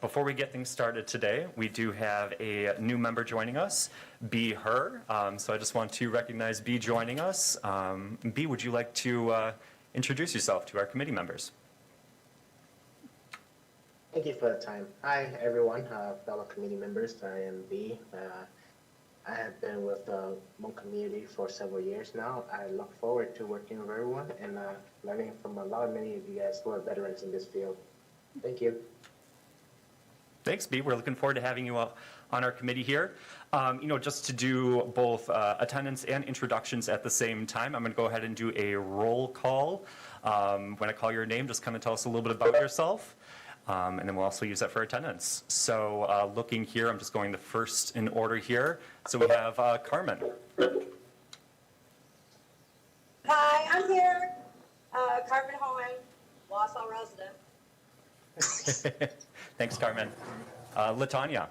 before we get things started today, we do have a new member joining us, B. Her. So I just want to recognize B joining us. B, would you like to introduce yourself to our committee members? Thank you for the time. Hi, everyone, fellow committee members. I am B. I have been with the Hmong community for several years now. I look forward to working with everyone and learning from many of you guys who are veterans in this field. Thank you. Thanks, B. We're looking forward to having you on our committee here. Just to do both attendance and introductions at the same time, I'm going to go ahead and do a roll call. When I call your name, just kind of tell us a little bit about yourself. And then we'll also use that for attendance. So looking here, I'm just going the first in order here. So we have Carmen. Hi, I'm here. Carmen Hohen, Wausau resident. Thanks, Carmen. Latanya.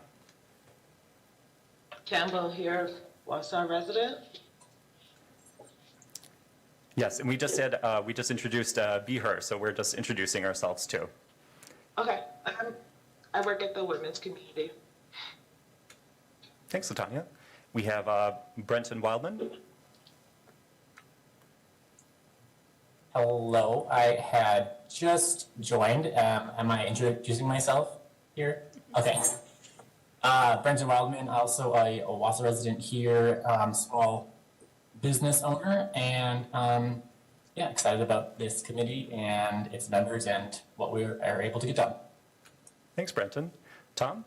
Campbell here, Wausau resident. Yes, and we just said, we just introduced Be Her, so we're just introducing ourselves too. Okay, I work at the women's community. Thanks, Latanya. We have Brenton Wildman. Hello, I had just joined. Am I introducing myself here? Okay. Brenton Wildman, also a Wausau resident here, small business owner, and yeah, excited about this committee and its members and what we are able to get done. Thanks, Brenton. Tom?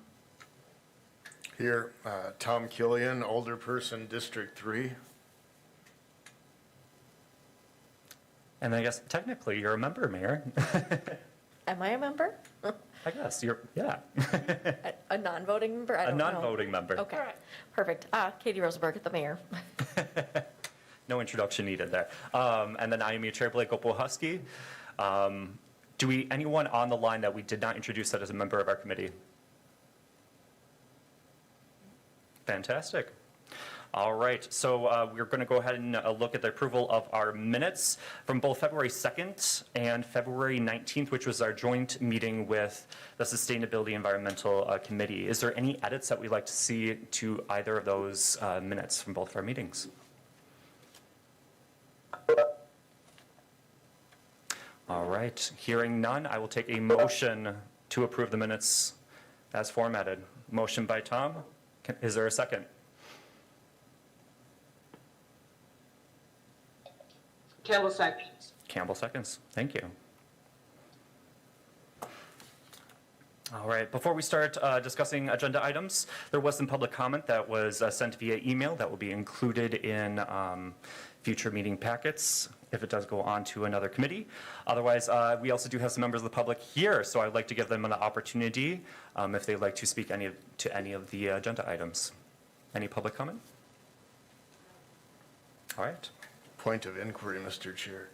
Here, Tom Killian, older person, District 3. And I guess technically you're a member, Mayor. Am I a member? I guess you're, yeah. A non-voting member? I A don't know. non-voting member. Okay, perfect. Katie Rosenberg, the mayor. No introduction needed there. And then I am your chair, Blake Opohusky. Anyone on the line that we did not introduce that as a member of our committee? Fantastic. All right, so we're going to go ahead and look at the approval of our minutes from both February 2nd and February 19th, which was our joint meeting with the Sustainability Environmental Committee. Is there any edits that we'd like to see to either of those minutes from both of our meetings? All right, hearing none, I will take a motion to approve the minutes as formatted. Motion by Tom. Is there a second? Campbell seconds. Campbell seconds. Thank you. All right, before we start discussing agenda items, there was some public comment that was sent via email that will be included in future meeting packets if it does go on to another committee. Otherwise, we also do have some members of the public here, so I'd like to give them an opportunity if they'd like to speak to any of the agenda items. Any public comment? All right. Point of inquiry, Mr. Chair.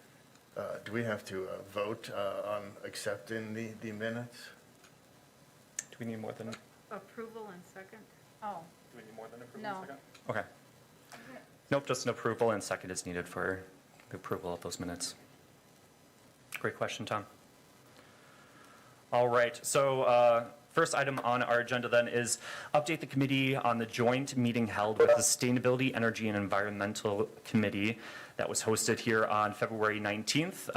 Do we have to vote on accepting the minutes? Do we need more than? Approval and second? Oh, Do we need more than approval? No. and second? Okay. Nope, just an approval and second is needed for the approval of those minutes. Great question, Tom. All right, so first item on our agenda then is update the committee on the joint meeting held with the Sustainability, Energy, and Environmental Committee that was hosted here on February 19th,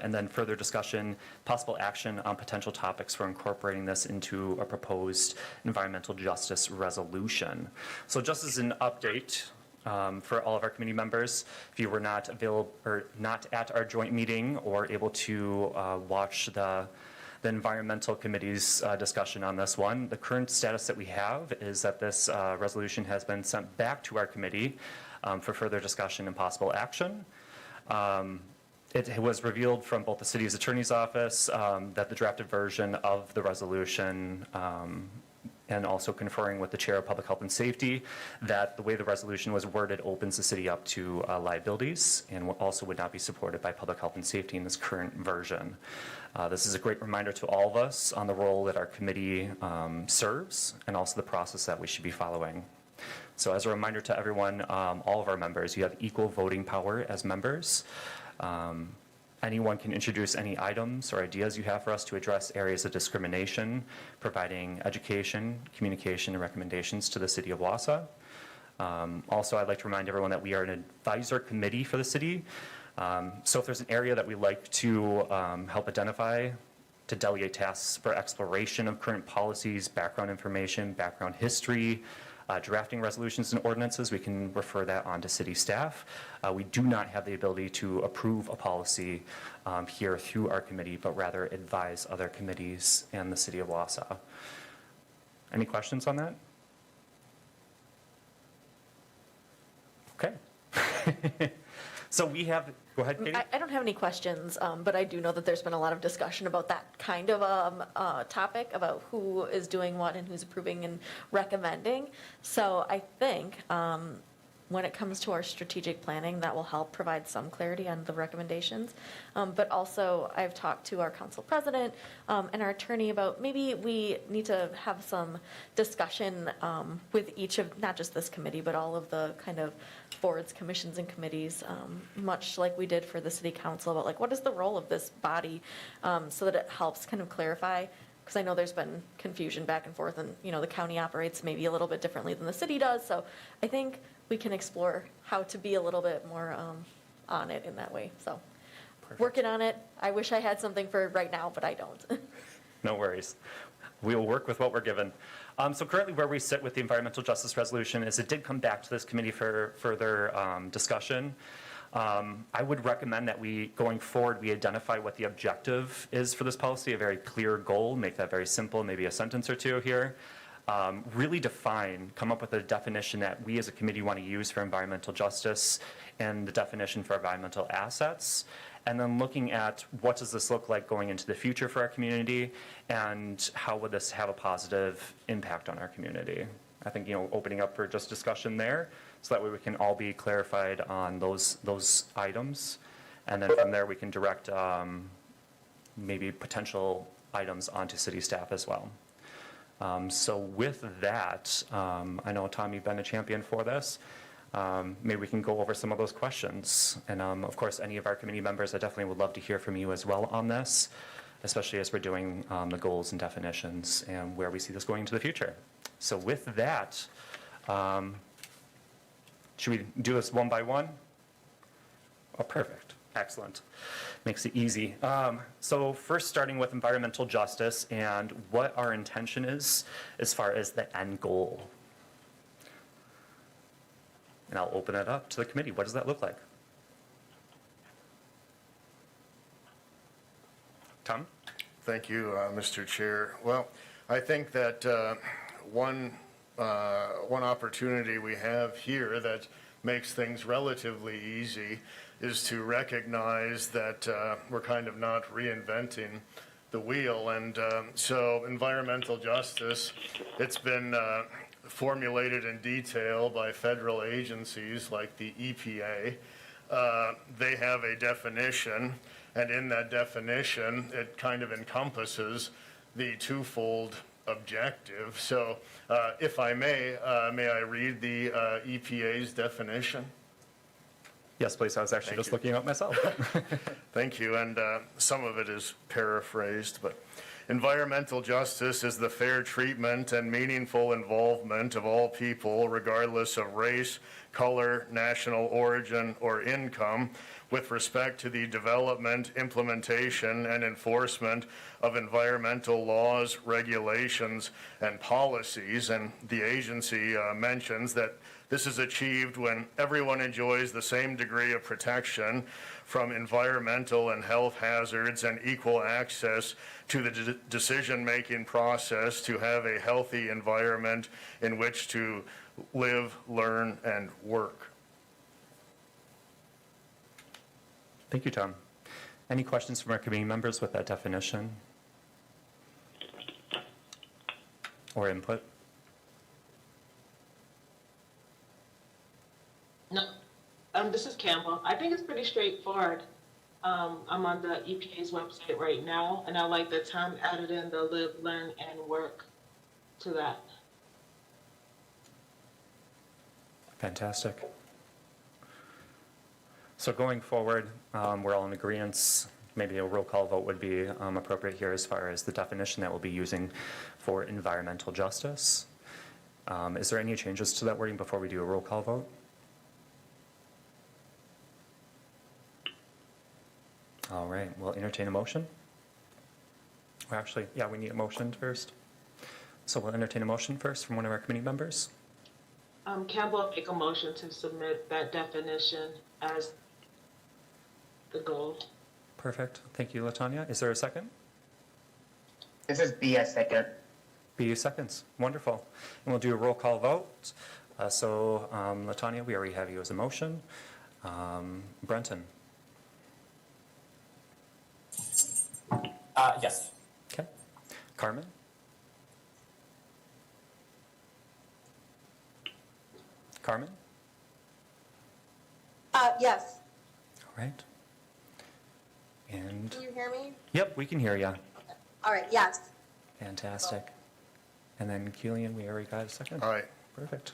and then further discussion, possible action on potential topics for incorporating this into a proposed environmental justice resolution. So just as an update, for all of our committee members, if you were not available or not at our joint meeting or able to watch the environmental committee's discussion on this one, the current status that we have is that this resolution has been sent back to our committee for further discussion and possible action. It was revealed from both the city's attorney's office that the drafted version of the resolution and also conferring with the chair of public health and safety that the way the resolution was worded opens the city up to liabilities and also would not be supported by public health and safety in this current version. This is a great reminder to all of us on the role that our committee serves and also the process that we should be following. So as a reminder to everyone, all of our members, you have equal voting power as members. Anyone can introduce any items or ideas you have for us to address areas of discrimination, providing education, communication, and recommendations to the city of Wausau. Also, I'd like to remind everyone that we are an advisor committee for the city. So if there's an area that we'd like to help identify, to delegate tasks for exploration of current policies, background information, background history, drafting resolutions and ordinances, we can refer that on to city staff. We do not have the ability to approve a policy here through our committee, but rather advise other committees and the city of Wausau. Any questions on that? Okay. So we have, go ahead, Katie. I don't have any questions, but I do know that there's been a lot of discussion about that kind of topic, about who is doing what and who's approving and recommending. So I think when it comes to our strategic planning, that will help provide some clarity on the recommendations. But also, I've talked to our council president and our attorney about maybe we need to have some discussion with each of, not just this committee, but all of the kind of boards, commissions, and committees, much like we did for the city council, about like, what is the role of this body, so that it helps kind of clarify. Because I know there's been confusion back and forth, and, you know, the county operates maybe a little bit differently than the city does. So I think we can explore how to be a little bit more on it in that way. So working on it. I wish I had something for right now, but I don't. No worries. We will work with what we're given. So currently where we sit with the environmental justice resolution is it did come back to this committee for further discussion. I would recommend that we, going forward, we identify what the objective is for this policy, a very clear goal, make that very simple, maybe a sentence or two here. Really define, come up with a definition that we as a committee want to use for environmental justice and the definition for environmental assets. And then looking at what does this look like going into the future for our community, and how would this have a positive impact on our community. I think, you know, opening up for just discussion there, so that way we can all be clarified on those items. And then from there, we can direct maybe potential items onto city staff as well. So with that, I know, Tom, you've been a champion for this. Maybe we can go over some of those questions. And of course, any of our committee members, I definitely would love to hear from you as well on this, especially as we're doing the goals and definitions and where we see this going into the future. So with that, should we do this one by one? Oh, perfect. Excellent. Makes it easy. So first, starting with environmental justice and what our intention is as far as the end goal. And I'll open it up to the committee. What does that look like? Tom? Thank you, Mr. Chair. Well, I think that one opportunity we have here that makes things relatively easy is to recognize that we're kind of not reinventing the wheel. And so environmental justice, it's been formulated in detail by federal agencies like the EPA. They have a definition, and in that definition, it kind of encompasses the twofold objective. So if I may I read the EPA's definition? Yes, please. I was actually just looking up myself. Thank you, and some of it is paraphrased, but environmental justice is the fair treatment and meaningful involvement of all people, regardless of race, color, national origin, or income, with respect to the development, implementation, and enforcement of environmental laws, regulations, and policies. And the agency mentions that this is achieved when everyone enjoys the same degree of protection from environmental and health hazards and equal access to the decision-making process to have a healthy environment in which to live, learn, and work. Thank you, Tom. Any questions from our committee members with that definition or input? No, this is Campbell. I think it's pretty straightforward. I'm on the EPA's website right now, and I like that Tom added in the live, learn, and work to that. Fantastic. So going forward, we're all in agreement. Maybe a roll call vote would be appropriate here as far as the definition that we'll be using for environmental justice. Is there any changes to that wording before we do a roll call vote? All right, we'll entertain a motion. Or actually, yeah, we need a motion first. So we'll entertain a motion first from one of our committee members. Campbell make a motion to submit that definition as the goal. Perfect. Thank you, LaTanya. Is there a second? This is B, a second. B seconds. Wonderful. And we'll do a roll call vote. LaTanya, we already have you as a motion. Brenton? Yes. Okay. Carmen? Carmen? Yes. All right. And, Can you hear me? yep, we can hear you. All right, yes. Fantastic. And then Keelan, we already got a second? All right. Perfect.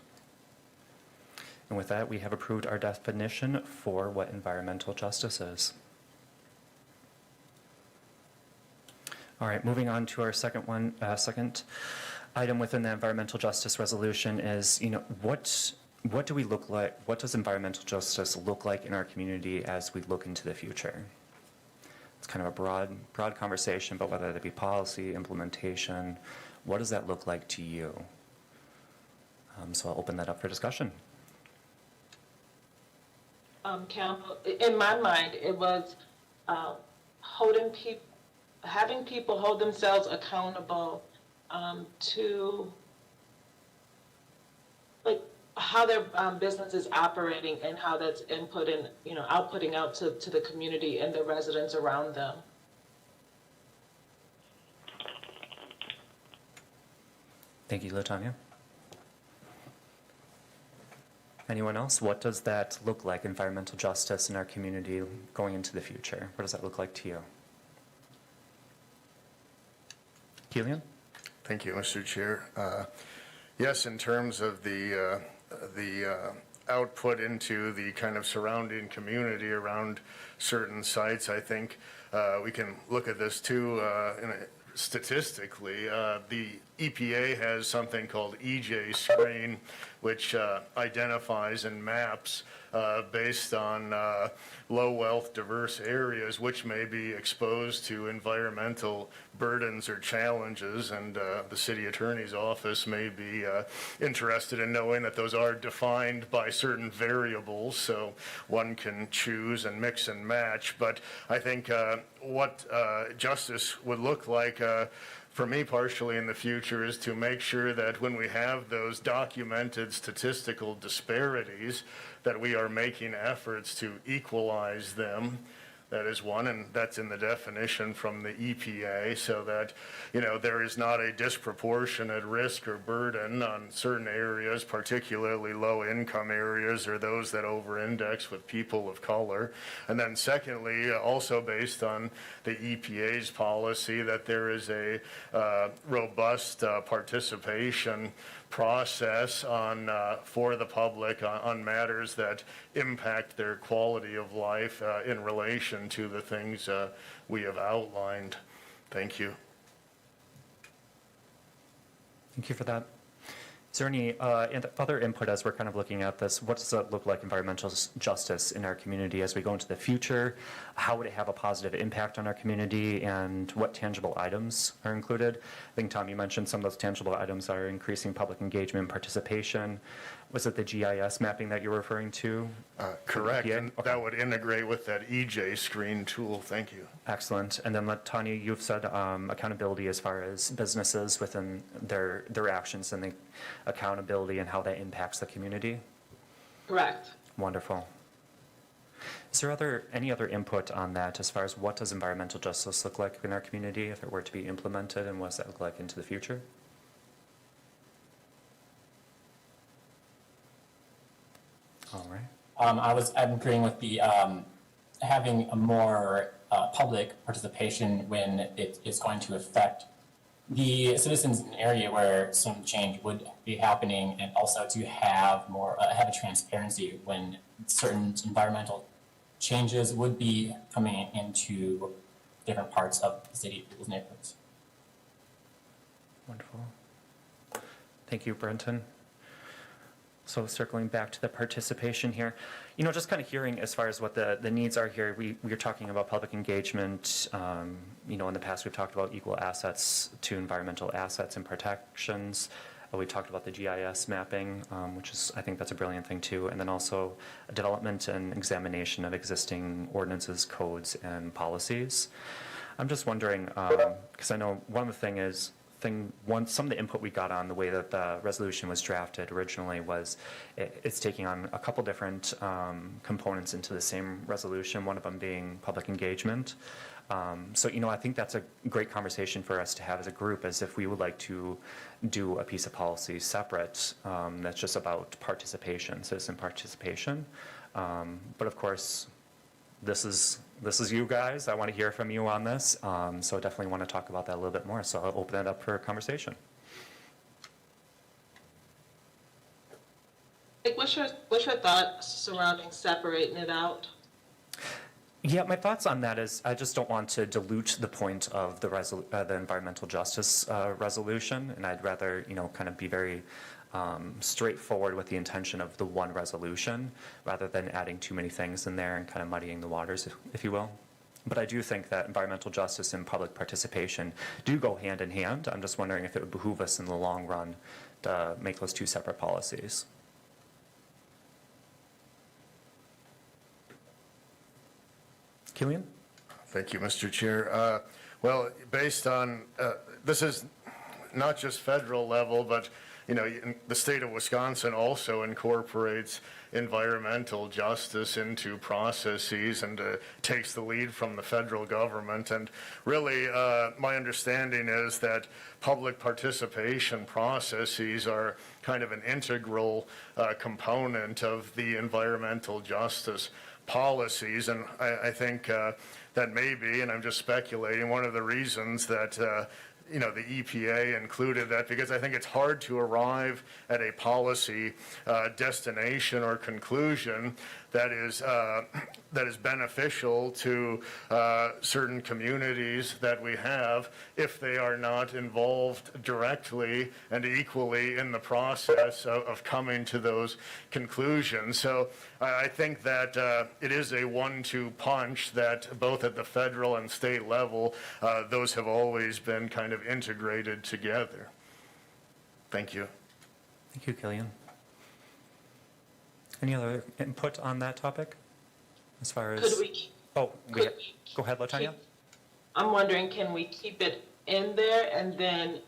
And with that, we have approved our definition for what environmental justice is. All right, moving on to our second item within the environmental justice resolution is, what do we look like? What does environmental justice look like in our community as we look into the future? It's kind of a broad conversation, but whether that be policy, implementation, what does that look like to you? So I'll open that up for discussion. Campbell, in my mind, it was having people hold themselves accountable to like how their business is operating and how that's outputting out to the community and the residents around them. Thank you, LaTanya. Anyone else? What does that look like, environmental justice in our community going into the future? What does that look like to you? Keelan? Thank you, Mr. Chair. Yes, in terms of the output into the kind of surrounding community around certain sites, I think we can look at this too statistically. The EPA has something called EJ screen, which identifies and maps based on low wealth diverse areas which may be exposed to environmental burdens or challenges, and the city attorney's office may be interested in knowing that those are defined by certain variables, so one can choose and mix and match. But I think what justice would look like for me partially in the future is to make sure that when we have those documented statistical disparities, that we are making efforts to equalize them. That is one, and that's in the definition from the EPA, so that, there is not a disproportionate risk or burden on certain areas, particularly low-income areas or those that over-index with people of color. And then secondly, also based on the EPA's policy, that there is a robust participation process for the public on matters that impact their quality of life in relation to the things we have outlined. Thank you. Thank you for that. Is there any other input as we're kind of looking at this? What does it look like, environmental justice in our community as we go into the future? How would it have a positive impact on our community, and what tangible items are included? I think, Tom, you mentioned some of those tangible items are increasing public engagement and participation. Was it the GIS mapping that you're referring to? Correct, Yeah? and Okay. that would integrate with that EJ screen tool. Thank you. Excellent. And then, Tanya, you've said accountability as far as businesses within their actions and the accountability and how that impacts the community. Correct. Wonderful. Is there any other input on that as far as what does environmental justice look like in our community if it were to be implemented, and what does that look like into the future? All right. I'm agreeing with the having a more public participation when it is going to affect the citizens in an area where some change would be happening, and also to have more have a transparency when certain environmental changes would be coming into different parts of the city, people's neighborhoods. Wonderful. Thank you, Brenton. So circling back to the participation here, just kind of hearing as far as what the needs are here, we're talking about public engagement. In the past, we've talked about equal assets to environmental assets and protections. We talked about the GIS mapping, which is, I think that's a brilliant thing too. And then also development and examination of existing ordinances, codes, and policies. I'm just wondering, because I know one of the some of the input we got on the way that the resolution was drafted originally was it's taking on a couple different components into the same resolution, one of them being public engagement. So, I think that's a great conversation for us to have as a group, as if we would like to do a piece of policy separate that's just about participation, citizen participation. But of course, this is you guys. I want to hear from you on this. So I definitely want to talk about that a little bit more. So I'll open it up for a conversation. Like, what's your thoughts surrounding separating it out? Yeah, my thoughts on that is I just don't want to dilute the point of the environmental justice resolution, and I'd rather kind of be very straightforward with the intention of the one resolution, rather than adding too many things in there and kind of muddying the waters, if you will. But I do think that environmental justice and public participation do go hand in hand. I'm just wondering if it would behoove us in the long run to make those two separate policies. Killian? Thank you, Mr. Chair. Well, based on, this is not just federal level, but, the state of Wisconsin also incorporates environmental justice into processes and takes the lead from the federal government. And really, my understanding is that public participation processes are kind of an integral component of the environmental justice policies, and I think that may be, and I'm just speculating, one of the reasons that the EPA included that, because I think it's hard to arrive at a policy destination or conclusion that is beneficial to certain communities that we have if they are not involved directly and equally in the process of coming to those conclusions. So I think that it is a 1-2 punch that both at the federal and state level, those have always been kind of integrated together. Thank you. Thank you, Killian. Any other input on that topic? As far as... Could we? Oh, Could go ahead, Latanya. I'm wondering, can we keep it in there and then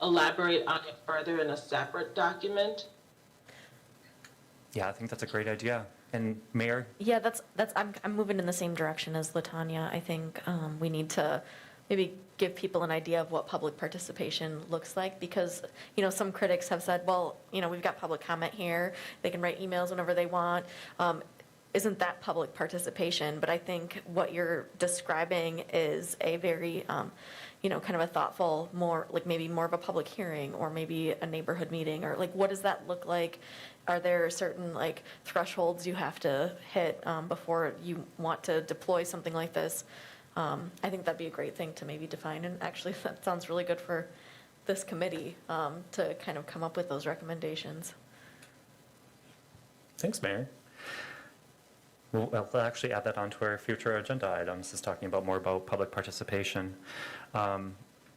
elaborate on it further in a separate document? Yeah, I think that's a great idea. And Mayor? Yeah, I'm moving in the same direction as Latanya. I think we need to maybe give people an idea of what public participation looks like, because, some critics have said, well, we've got public comment here, they can write emails whenever they want. Isn't that public participation? But I think what you're describing is a very, kind of a thoughtful, maybe more of a public hearing, or maybe a neighborhood meeting, or what does that look like? Are there certain thresholds you have to hit before you want to deploy something like this? I think that'd be a great thing to maybe define, and actually that sounds really good for this committee to kind of come up with those recommendations. Thanks, Mayor. We'll actually add that onto our future agenda items, is talking more about public participation.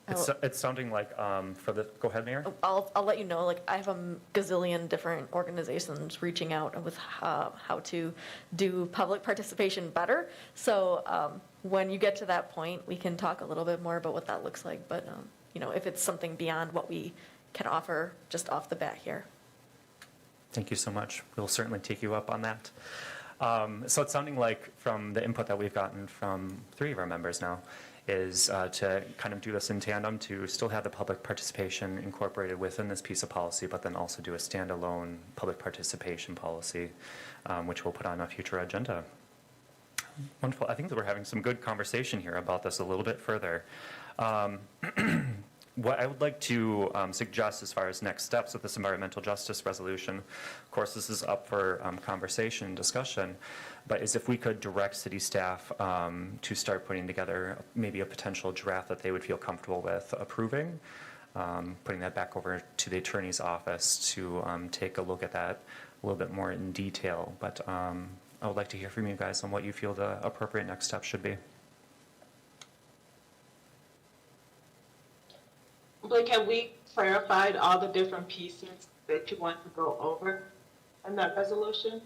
It's sounding like go ahead, Mayor. I'll let you know, I have a gazillion different organizations reaching out with how to do public participation better. So when you get to that point, we can talk a little bit more about what that looks like. But, if it's something beyond what we can offer just off the bat here. Thank you so much. We'll certainly take you up on that. So it's sounding like, from the input that we've gotten from 3 of our members now, is to kind of do this in tandem, to still have the public participation incorporated within this piece of policy, but then also do a standalone public participation policy, which we'll put on a future agenda. Wonderful. I think that we're having some good conversation here about this a little bit further. What I would like to suggest as far as next steps with this environmental justice resolution, of course, this is up for conversation and discussion, but is if we could direct city staff to start putting together maybe a potential draft that they would feel comfortable with approving, putting that back over to the attorney's office to take a look at that a little bit more in detail. But I would like to hear from you guys on what you feel the appropriate next step should be. Blake, have we clarified all the different pieces that you want to go over in that resolution?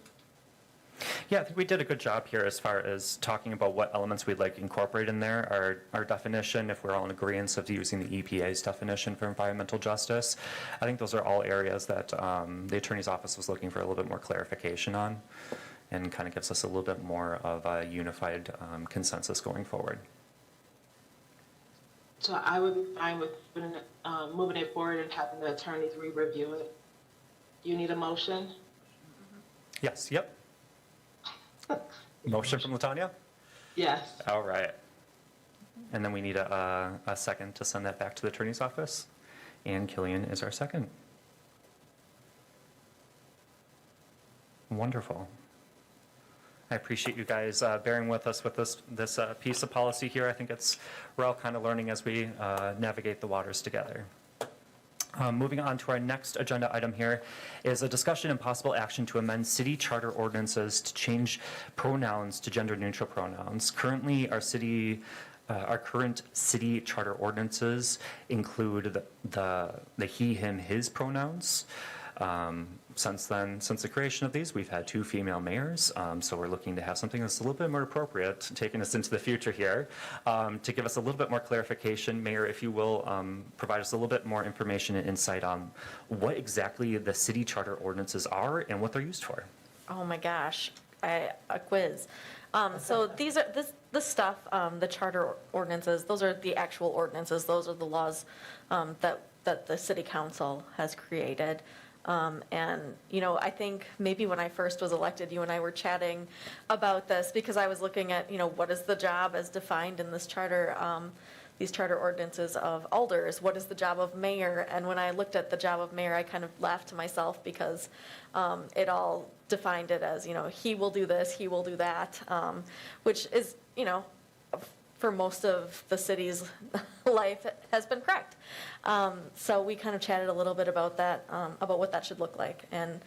Yeah, I think we did a good job here as far as talking about what elements we'd like incorporated in there. Our definition, if we're all in agreement of using the EPA's definition for environmental justice, I think those are all areas that the attorney's office was looking for a little bit more clarification on, and kind of gives us a little bit more of a unified consensus going forward. So I would be fine with moving it forward and having the attorneys re-review it. You need a motion? Yes, yep. Motion from Latanya? Yes. All right. And then we need a second to send that back to the attorney's office. And Killian is our second. Wonderful. I appreciate you guys bearing with us with this piece of policy here. I think we're all kind of learning as we navigate the waters together. Moving on to our next agenda item here is a discussion and possible action to amend city charter ordinances to change pronouns to gender-neutral pronouns. Currently, our current city charter ordinances include the he, him, his pronouns. Since the creation of these, we've had 2 female mayors, so we're looking to have something that's a little bit more appropriate, taking us into the future here, to give us a little bit more clarification. Mayor, if you will, provide us a little bit more information and insight on what exactly the city charter ordinances are and what they're used for. Oh my gosh, a quiz. So these are this stuff, the charter ordinances. Those are the actual ordinances. Those are the laws that the city council has created. And, I think maybe when I first was elected, you and I were chatting about this because I was looking at, what is the job as defined in this charter, these charter ordinances of alders? What is the job of mayor? And when I looked at the job of mayor, I kind of laughed to myself because it all defined it as, he will do this, he will do that, which is, for most of the city's life has been correct. So we kind of chatted a little bit about that, about what that should look like. And,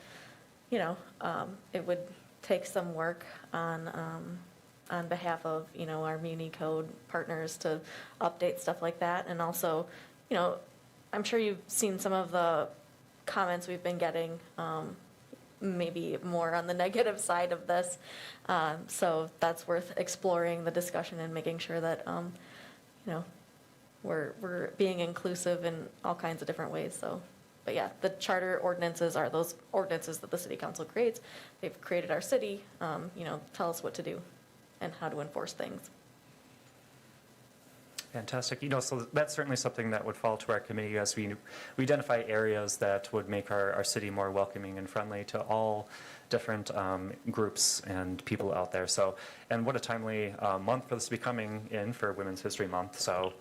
it would take some work on behalf of, our Muni Code partners to update stuff like that. And also, I'm sure you've seen some of the comments we've been getting, maybe more on the negative side of this. So that's worth exploring the discussion and making sure that, we're being inclusive in all kinds of different ways. So, but yeah, the charter ordinances are those ordinances that the city council creates. They've created our city, tell us what to do and how to enforce things. Fantastic. So that's certainly something that would fall to our committee as we identify areas that would make our city more welcoming and friendly to all different groups and people out there. So, and what a timely month for this to be coming in for Women's History Month. So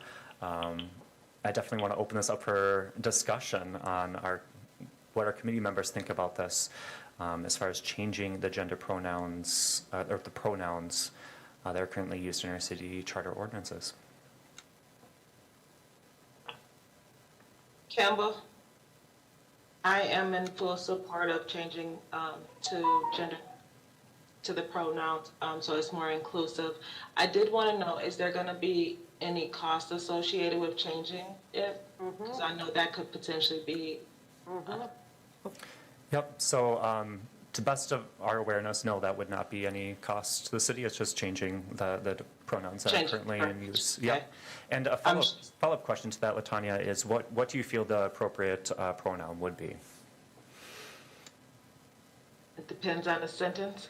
I definitely want to open this up for discussion on what our committee members think about this as far as changing the gender pronouns, or the pronouns that are currently used in our city charter ordinances. Campbell, I am in full support of changing to gender, to the pronouns, so it's more inclusive. I did want to know, is there going to be any cost associated with changing it? Because I know that could potentially be. Yep. So to best of our awareness, no, that would not be any cost to the city. It's just changing the pronouns that are currently in use. Okay. Yep. And a follow-up question to that, Latanya, is what do you feel the appropriate pronoun would be? It depends on the sentence.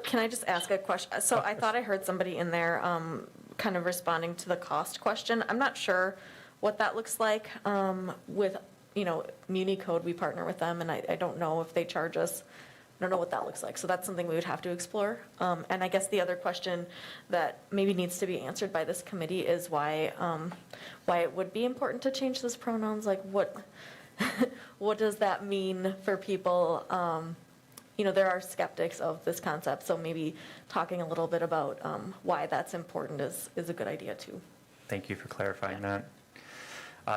Can I just ask a question? So I thought I heard somebody in there kind of responding to the cost question. I'm not sure what that looks like with, Muni Code. We partner with them, and I don't know if they charge us don't know what that looks like. So that's something we would have to explore. And I guess the other question that maybe needs to be answered by this committee is why it would be important to change those pronouns. Like what, what does that mean for people? You know, there are skeptics of this concept, so maybe talking a little bit about why that's important is a good idea too. Thank you for clarifying that.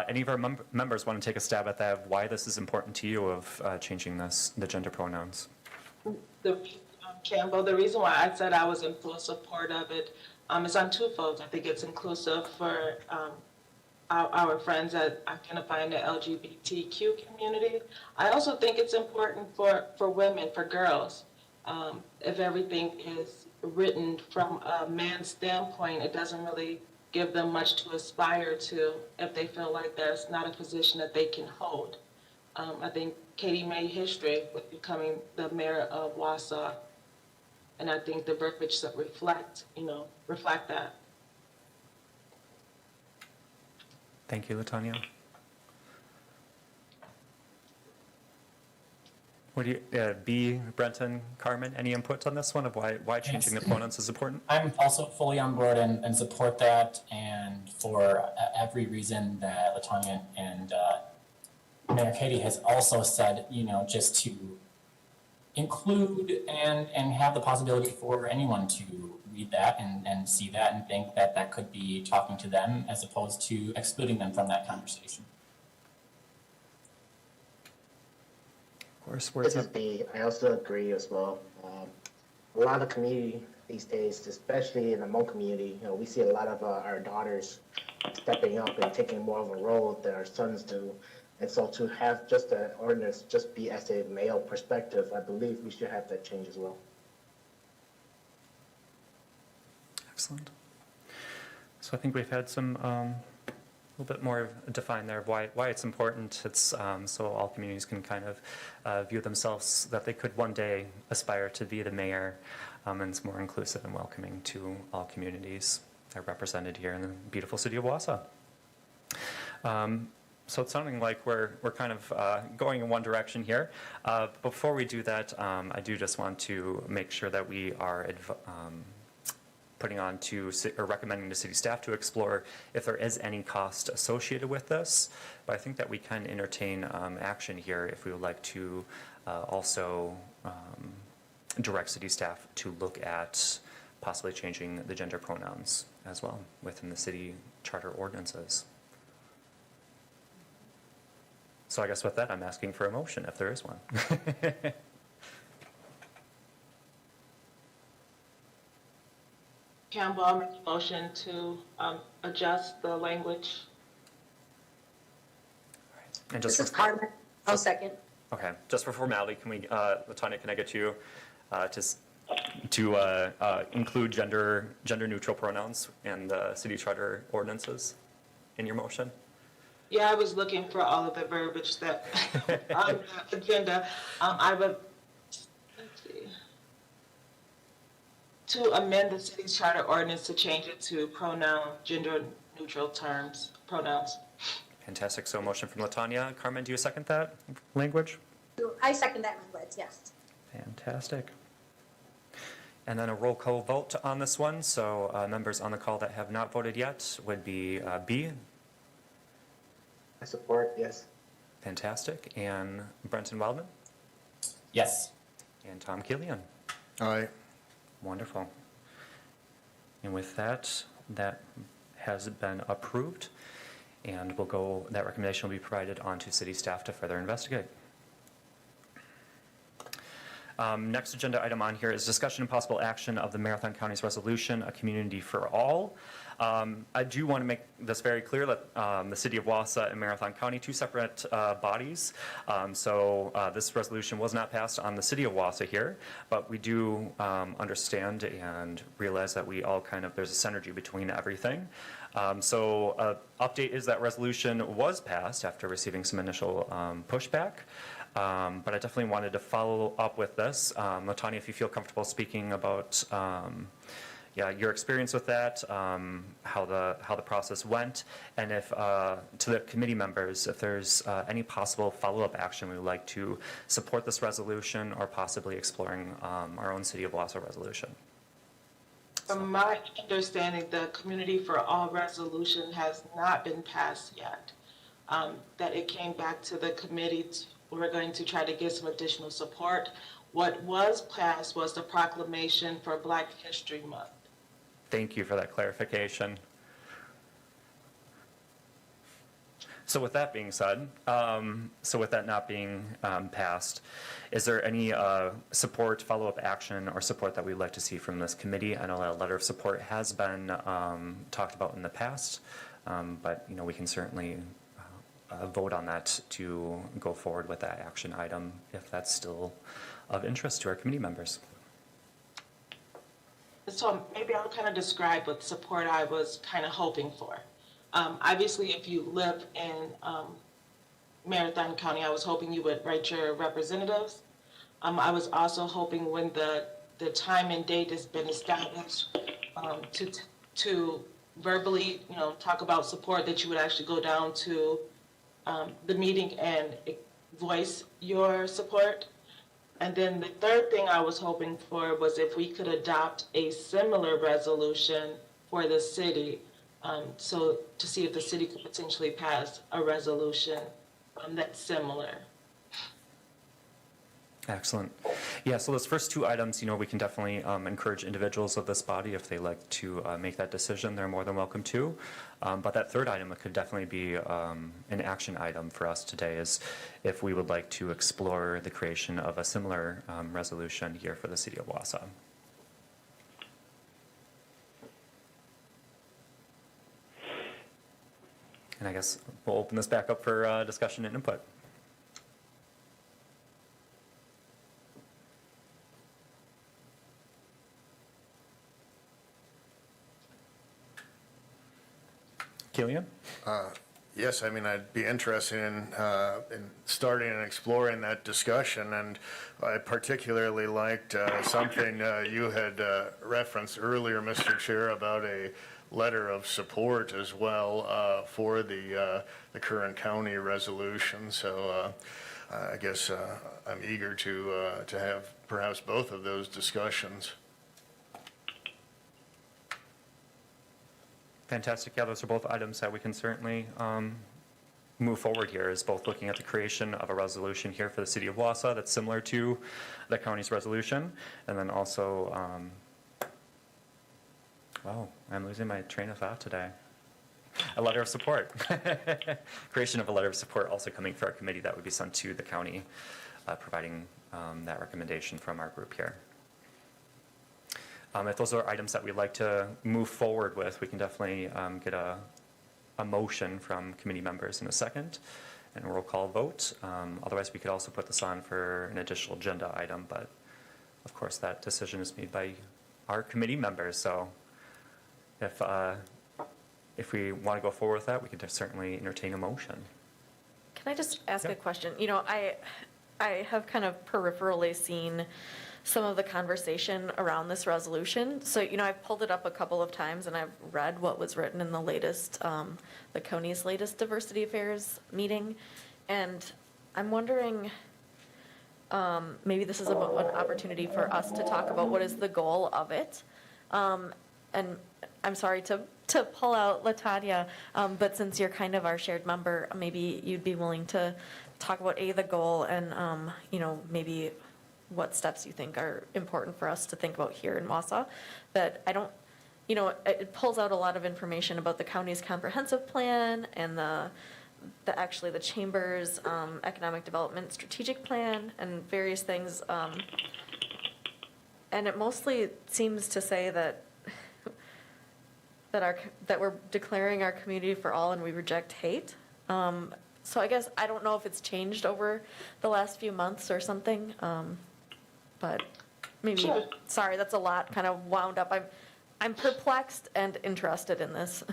Any of our members want to take a stab at that, why this is important to you of changing the gender pronouns? Campbell, the reason why I said I was in full support of it is on twofold. I think it's inclusive for our friends that identify in the LGBTQ community. I also think it's important for women, for girls. If everything is written from a man's standpoint, it doesn't really give them much to aspire to if they feel like that's not a position that they can hold. I think Katie made history with becoming the mayor of Wausau, and I think the verbiage that reflect that. Thank you, LaTanya. What do you, B, Brenton, Carmen, any input on this one of why changing the pronouns is important? I'm also fully on board and support that, and for every reason that LaTanya and Mayor Katie has also said, you know, just to include and have the possibility for anyone to read that and see that and think that that could be talking to them as opposed to excluding them from that conversation. Of course, This words is up. B. I also agree as well. A lot of community these days, especially in the Hmong community, you know, we see a lot of our daughters stepping up and taking more of a role than our sons do. And so to have just an ordinance just be as a male perspective, I believe we should have that change as well. Excellent. So I think we've had some, a little bit more defined there of why it's important. It's so all communities can kind of view themselves that they could one day aspire to be the mayor, and it's more inclusive and welcoming to all communities that are represented here in the beautiful city of Wausau. So it's sounding like we're kind of going in one direction here. Before we do that, I do just want to make sure that we are putting on to or recommending to city staff to explore if there is any cost associated with this. But I think that we can entertain action here if we would like to also direct city staff to look at possibly changing the gender pronouns as well within the city charter ordinances. So I guess with that, I'm asking for a motion if there is one. Campbell, I'll make a motion to adjust the language. And This is just Carmen. I'll second. okay, just for formality, can we, LaTanya, can I get you to include gender neutral pronouns in the city charter ordinances in your motion? Yeah, I was looking for all of the verbiage that on the agenda. I would, let's see, to amend the city's charter ordinance to change it to gender neutral terms, pronouns. Fantastic. So a motion from LaTanya. Carmen, do you second that language? I second that language, yes. Fantastic. And then a roll call vote on this one. So members on the call that have not voted yet would be B. I support, yes. Fantastic. And Brenton Wildman Yes. and Tom Killian. Aye. Wonderful. And with that, that has been approved, and that recommendation will be provided on to city staff to further investigate. Next agenda item on here is discussion and possible action of the Marathon County's resolution, A Community for All. I do want to make this very clear that the City of Wausau and Marathon County, two separate bodies. So this resolution was not passed on the City of Wausau here, but we do understand and realize that we all there's a synergy between everything. So update is that resolution was passed after receiving some initial pushback. But I definitely wanted to follow up with this. LaTanya, if you feel comfortable speaking about your experience with that, how the process went, and if, to the committee members, if there's any possible follow-up action we would like to support this resolution or possibly exploring our own City of Wausau resolution. From my understanding, the Community for All resolution has not been passed yet. That it came back to the committee. We're going to try to get some additional support. What was passed was the proclamation for Black History Month. Thank you for that clarification. So with that being said, so with that not being passed, is there any support, follow-up action, or support that we'd like to see from this committee? I know a letter of support has been talked about in the past, but we can certainly vote on that to go forward with that action item if that's still of interest to our committee members. So maybe I'll kind of describe what support I was kind of hoping for. Obviously, if you live in Marathon County, I was hoping you would write your representatives. I was also hoping when the time and date has been established to verbally, talk about support, that you would actually go down to the meeting and voice your support. And then the third thing I was hoping for was if we could adopt a similar resolution for the city, so to see if the city could potentially pass a resolution that's similar. Excellent. Yeah, so those first two items, we can definitely encourage individuals of this body, if they like to make that decision, they're more than welcome to. But that third item, it could definitely be an action item for us today, is if we would like to explore the creation of a similar resolution here for the City of Wausau. And I guess we'll open this back up for discussion and input. Killian? Yes, I'd be interested in starting and exploring that discussion, and I particularly liked something you had referenced earlier, Mr. Chair, about a letter of support as well for the current county resolution. So I guess I'm eager to have perhaps both of those discussions. Fantastic. Yeah, those are both items that we can certainly move forward here, is both looking at the creation of a resolution here for the City of Wausau that's similar to the county's resolution, and then also, wow, I'm losing my train of thought today. A letter of support. Creation of a letter of support also coming for our committee that would be sent to the county, providing that recommendation from our group here. If those are items that we'd like to move forward with, we can definitely get a motion from committee members in a second and a roll call vote. Otherwise, we could also put this on for an additional agenda item, but of course that decision is made by our committee members. So if we want to go forward with that, we could certainly entertain a motion. Can I just ask Yeah. a question? I have kind of peripherally seen some of the conversation around this resolution. So, I've pulled it up a couple of times and I've read what was written in the latest, the county's latest diversity affairs meeting. And I'm wondering, maybe this is an opportunity for us to talk about what is the goal of it. And I'm sorry to pull out LaTanya, but since you're kind of our shared member, maybe you'd be willing to talk about the goal and, maybe what steps you think are important for us to think about here in Wausau. That I don't, it pulls out a lot of information about the county's comprehensive plan and the chamber's economic development strategic plan and various things. And it mostly seems to say that that we're declaring our community for all and we reject hate. So I guess I don't know if it's changed over the last few months or something. But maybe, Sure. Sorry, that's a lot kind of wound up. I'm perplexed and interested in this.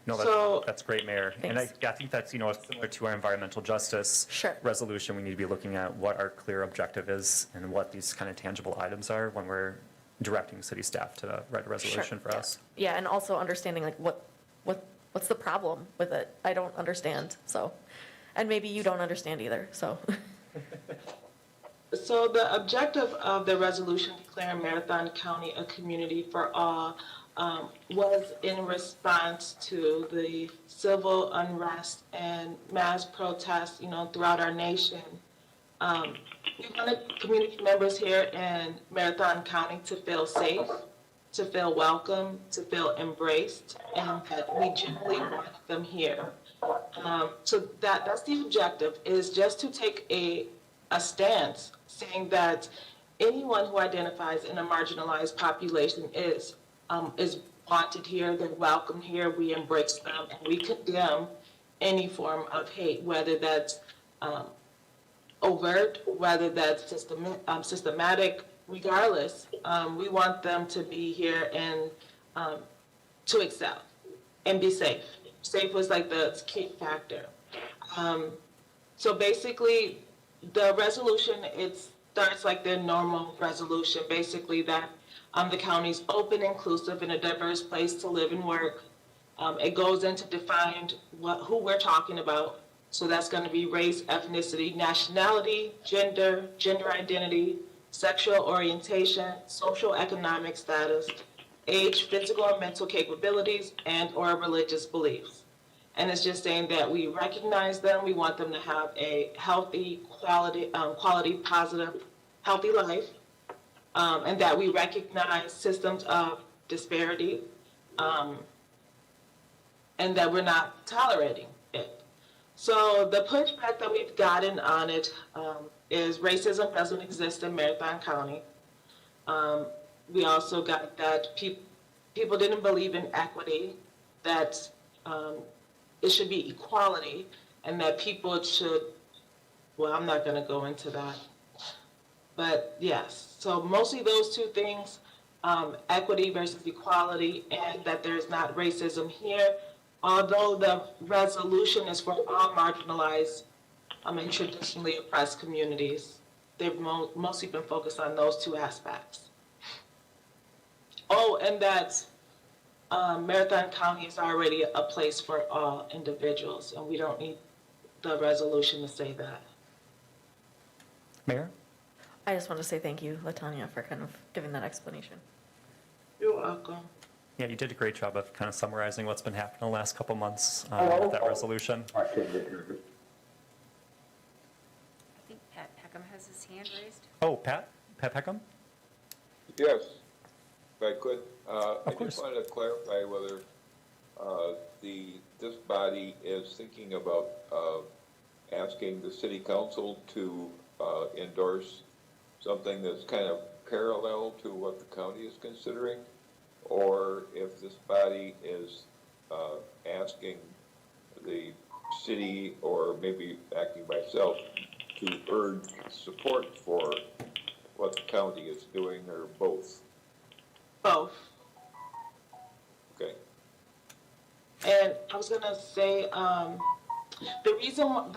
No, So- that's great, Mayor. And I think that's, similar to our environmental justice Sure. resolution. We need to be looking at what our clear objective is and what these kind of tangible items are when we're directing city staff to write a resolution for us. Yeah, and also understanding like what's the problem with it? I don't understand, so, and maybe you don't understand either, so. So the objective of the resolution declaring Marathon County a community for all was in response to the civil unrest and mass protests, throughout our nation. We wanted community members here in Marathon County to feel safe, to feel welcome, to feel embraced, and that we genuinely want them here. So that's the objective, is just to take a stance saying that anyone who identifies in a marginalized population is wanted here, they're welcome here, we embrace them, and we condemn any form of hate, whether that's overt, whether that's systematic, regardless. We want them to be here and to excel and be safe. Safe was like the key factor. So basically, the resolution, it starts like their normal resolution, basically that the county's open, inclusive, and a diverse place to live and work. It goes into define who we're talking about. So that's going to be race, ethnicity, nationality, gender identity, sexual orientation, social economic status, age, physical or mental capabilities, and or religious beliefs. And it's just saying that we recognize them, we want them to have a healthy, quality, positive, healthy life, and that we recognize systems of disparity, and that we're not tolerating it. So the pushback that we've gotten on it is racism doesn't exist in Marathon County. We also got that people didn't believe in equity, that it should be equality, and that people should, well, I'm not going to go into that. But yes, so mostly those two things, equity versus equality, and that there's not racism here. Although the resolution is for all marginalized and traditionally oppressed communities, they've mostly been focused on those two aspects. Oh, and that Marathon County is already a place for all individuals, and we don't need the resolution to say that. Mayor? I just want to say thank you, LaTanya, for kind of giving that explanation. You're welcome. Yeah, you did a great job of kind of summarizing what's been happening the last couple months with that resolution. I think Pat Peckham has his hand raised. Oh, Pat Peckham? Yes, if I could. I course. just wanted to clarify whether this body is thinking about asking the city council to endorse something that's kind of parallel to what the county is considering, or if this body is asking the city, or maybe acting by itself, to urge support for what the county is doing, or both. Both. Okay. And I was gonna say, the reason why,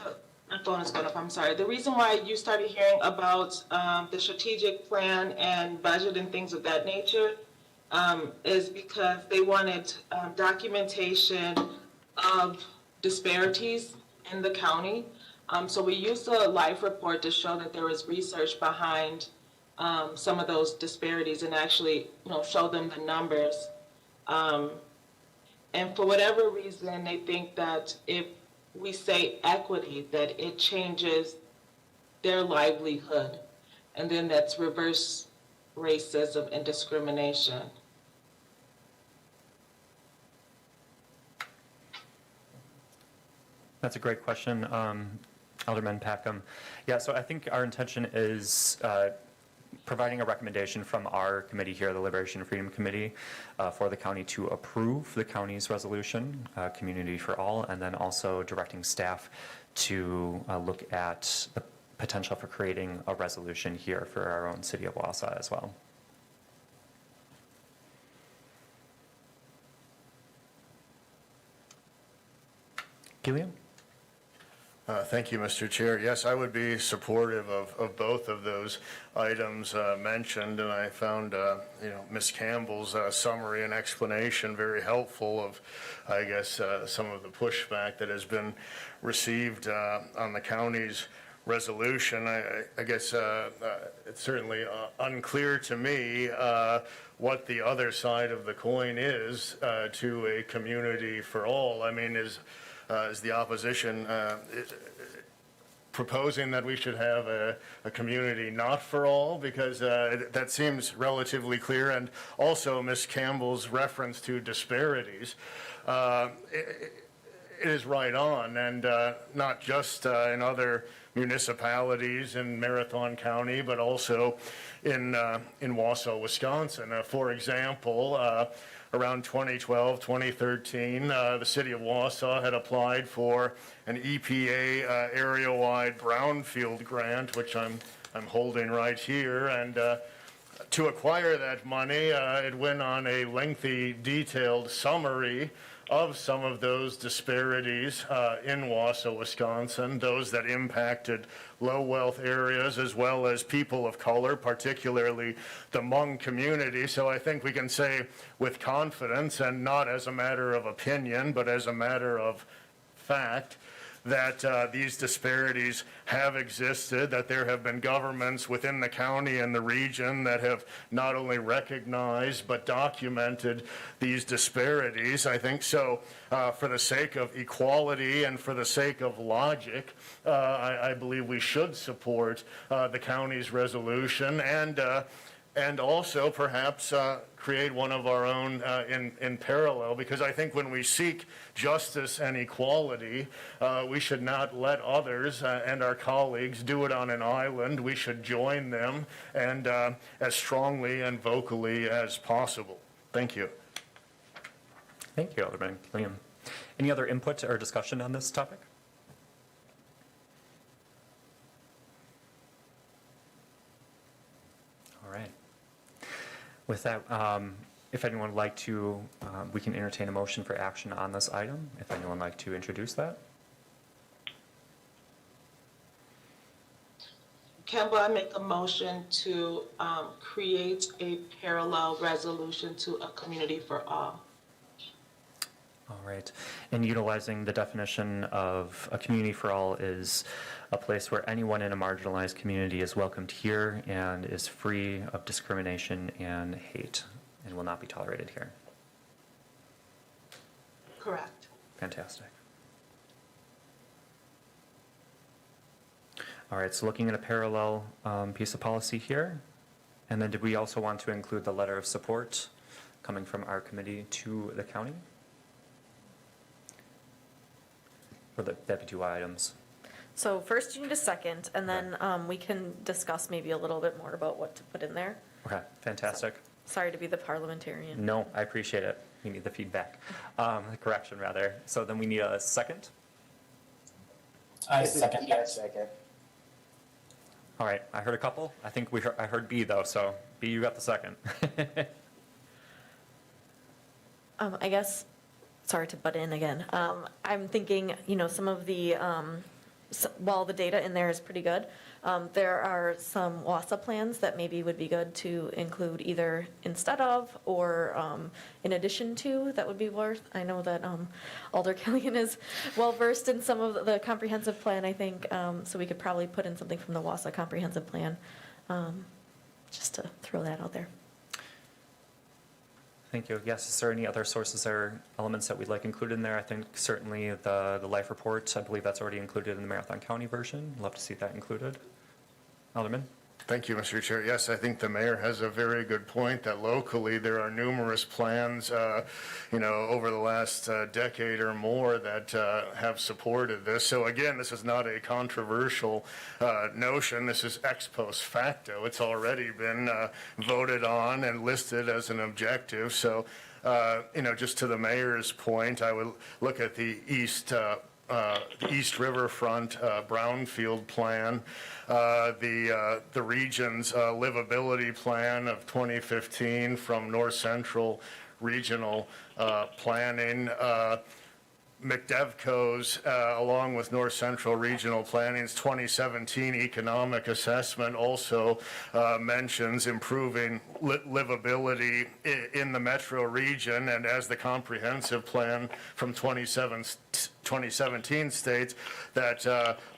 my phone is going up, I'm sorry. The reason why you started hearing about the strategic plan and budget and things of that nature is because they wanted documentation of disparities in the county. So we used a life report to show that there was research behind some of those disparities and actually, show them the numbers. And for whatever reason, they think that if we say equity, that it changes their livelihood. And then that's reverse racism and discrimination. That's a great question, Alderman Packham. Yeah, so I think our intention is providing a recommendation from our committee here, the Liberation and Freedom Committee, for the county to approve the county's resolution, Community for All, and then also directing staff to look at the potential for creating a resolution here for our own city of Wausau as well. Gillian? Thank you, Mr. Chair. Yes, I would be supportive of both of those items mentioned, and I found, Ms. Campbell's summary and explanation very helpful of, I guess, some of the pushback that has been received on the county's resolution. I guess it's certainly unclear to me what the other side of the coin is to a community for all. I mean, is the opposition proposing that we should have a community not for all? Because that seems relatively clear. And also Ms. Campbell's reference to disparities. It is right on, and not just in other municipalities in Marathon County, but also in Wausau, Wisconsin. For example, around 2012, 2013, the city of Wausau had applied for an EPA area-wide brownfield grant, which I'm holding right here, and to acquire that money, it went on a lengthy, detailed summary of some of those disparities in Wausau, Wisconsin, those that impacted low-wealth areas as well as people of color, particularly the Hmong community. So I think we can say with confidence, and not as a matter of opinion, but as a matter of fact, that these disparities have existed, that there have been governments within the county and the region that have not only recognized but documented these disparities. I think so for the sake of equality and for the sake of logic, I believe we should support the county's resolution and also perhaps create one of our own in parallel, because I think when we seek justice and equality, we should not let others and our colleagues do it on an island. We should join them and as strongly and vocally as possible. Thank you. Thank you, Alderman Killian. Any other input or discussion on this topic? All right. With that, if anyone would like to, we can entertain a motion for action on this item. If anyone would like to introduce that. Campbell, I make a motion to create a parallel resolution to a community for all. All right. And utilizing the definition of a community for all is a place where anyone in a marginalized community is welcomed here and is free of discrimination and hate and will not be tolerated here. Correct. Fantastic. All right, so looking at a parallel piece of policy here. And then did we also want to include the letter of support coming from our committee to the county? Or that'd be two items. So first you need a second, and then we can discuss maybe a little bit more about what to put in there. Okay, fantastic. Sorry to be the parliamentarian. No, I appreciate it. We need the feedback. The correction, rather. So then we need a second. I This is second B, that. second. All right, I heard a couple. I think I heard B, though, so B, you got the second. I guess, sorry to butt in again. I'm thinking, some of the, while the data in there is pretty good, there are some WASA plans that maybe would be good to include either instead of or in addition to, that would be worth. I know that Alder Killian is well-versed in some of the comprehensive plan, I think, so we could probably put in something from the WASA comprehensive plan, just to throw that out there. Thank you. Yes, is there any other sources or elements that we'd like included in there? I think certainly the life report, I believe that's already included in the Marathon County version. Love to see that included. Alderman? Thank you, Mr. Chair. Yes, I think the mayor has a very good point that locally there are numerous plans, over the last decade or more that have supported this. So again, this is not a controversial notion. This is ex post facto. It's already been voted on and listed as an objective. So, just to the mayor's point, I would look at the East Riverfront brownfield plan, the region's livability plan of 2015 from North Central Regional Planning, McDevco's, along with North Central Regional Planning's 2017 economic assessment also mentions improving livability in the metro region, and as the comprehensive plan from 2017 states, that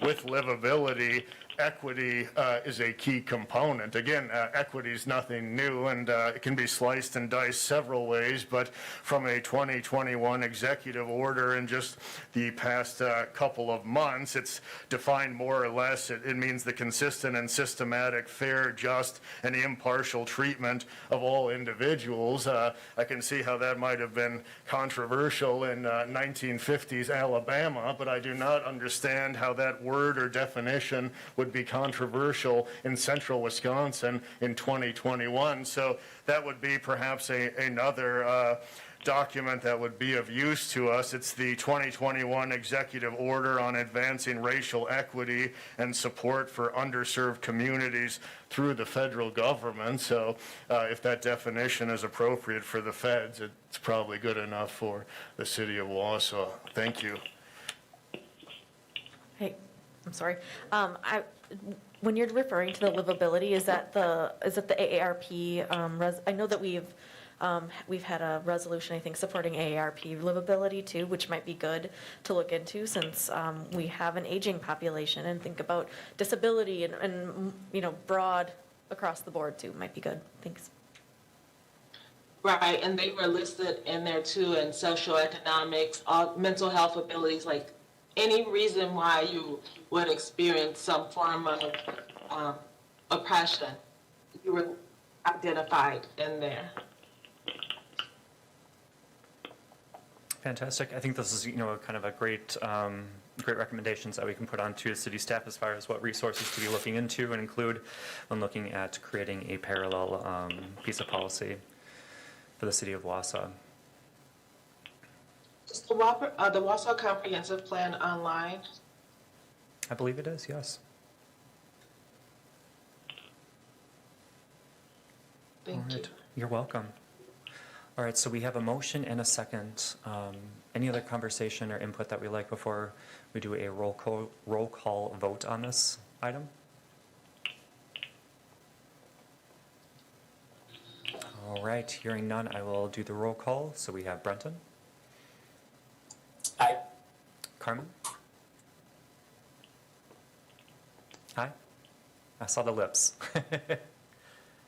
with livability, equity is a key component. Again, equity is nothing new, and it can be sliced and diced several ways, but from a 2021 executive order in just the past couple of months, it's defined more or less. It means the consistent and systematic, fair, just, and impartial treatment of all individuals. I can see how that might have been controversial in 1950s Alabama, but I do not understand how that word or definition would be controversial in central Wisconsin in 2021. So that would be perhaps another document that would be of use to us. It's the 2021 Executive Order on Advancing Racial Equity and Support for Underserved Communities through the federal government. So if that definition is appropriate for the feds, it's probably good enough for the city of Wausau. Thank you. Hey, I'm sorry. When you're referring to the livability, is it the AARP? I know that we've had a resolution, I think, supporting AARP livability too, which might be good to look into since we have an aging population, and think about disability and broad across the board too might be good. Thanks. Right, and they were listed in there too, and socioeconomics, mental health abilities, like any reason why you would experience some form of oppression, you were identified in there. Fantastic. I think this is, kind of a great recommendations that we can put on to the city staff as far as what resources to be looking into and include when looking at creating a parallel piece of policy for the city of Wausau. Is the Wausau Comprehensive Plan online? I believe it is, yes. Thank you. You're welcome. All right, so we have a motion and a second. Any other conversation or input that we like before we do a roll call vote on this item? All right, hearing none, I will do the roll call. So we have Brenton. Aye. Carmen? Aye? I saw the lips.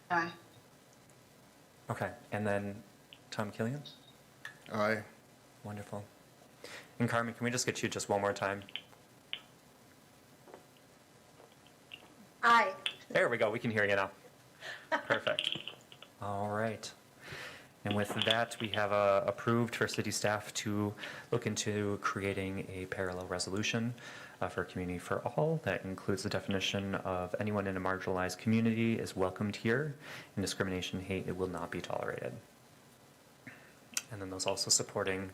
Aye. Okay, and then Tom Killian? Aye. Wonderful. And Carmen, can we just get you just one more time? Aye. There we go, we can hear you now. Perfect. All right. And with that, we have approved for city staff to look into creating a parallel resolution for Community for All that includes the definition of anyone in a marginalized community is welcomed here, and discrimination, hate, it will not be tolerated. And then there's also supporting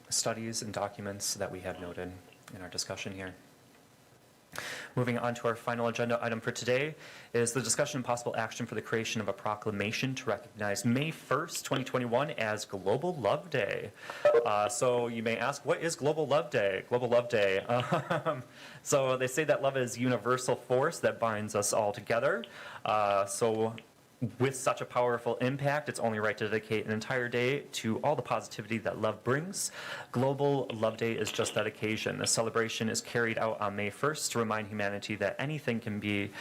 studies and documents that we have noted in our discussion here. Moving on to our final agenda item for today is the discussion and possible action for the creation of a proclamation to recognize May 1st, 2021 as Global Love Day. So you may ask, what is Global Love Day? Global Love Day. So they say that love is universal force that binds us all together. So with such a powerful impact, it's only right to dedicate an entire day to all the positivity that love brings. Global Love Day is just that occasion. The celebration is carried out on May 1st to remind humanity that anything can be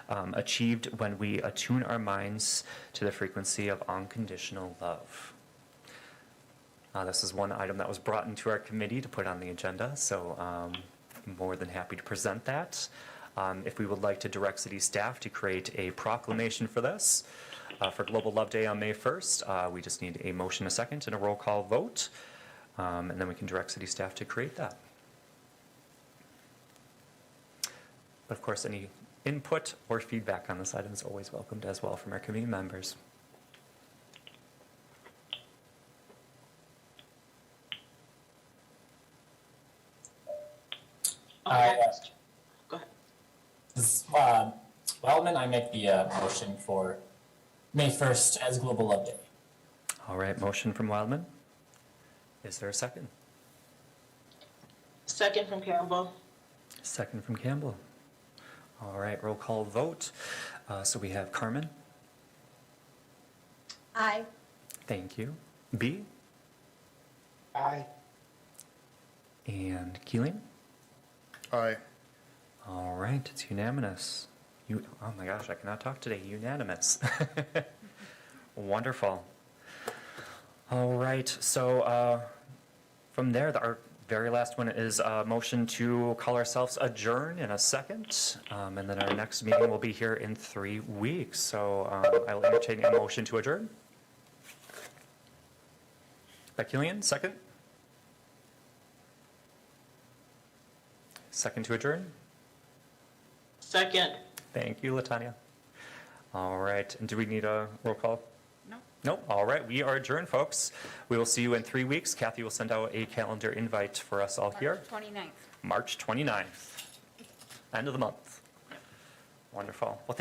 achieved when we attune our minds to the frequency of unconditional love. This is one item that was brought into our committee to put on the agenda, so I'm more than happy to present that. If we would like to direct city staff to create a proclamation for this, for Global Love Day on May 1st, we just need a motion, a second, and a roll call vote, and then we can direct city staff to create that. But of course, any input or feedback on this item is always welcomed as well from our committee members. Go ahead. Wellman, I make the motion for May 1st as Global Love Day. All right, motion from Wildman. Is there a second? Second from Campbell. Second from Campbell. All right, roll call vote. So we have Carmen. Aye. Thank you. B. Aye. And Keeling. Aye. All right, it's unanimous. Oh my gosh, I cannot talk today. Unanimous. Wonderful. All right, so from there, our very last one is a motion to call ourselves adjourn in a second. And then our next meeting will be here in 3 weeks. So I'll entertain a motion to adjourn. Killian, second? Second to adjourn? Second. Thank you, Latanya. All right, and do we need a roll call? No. Nope, all right, we are adjourned, folks. We will see you in 3 weeks. Kathy will send out a calendar invite for us all here. March 29th. March 29th, end of the month. Wonderful. Well, thank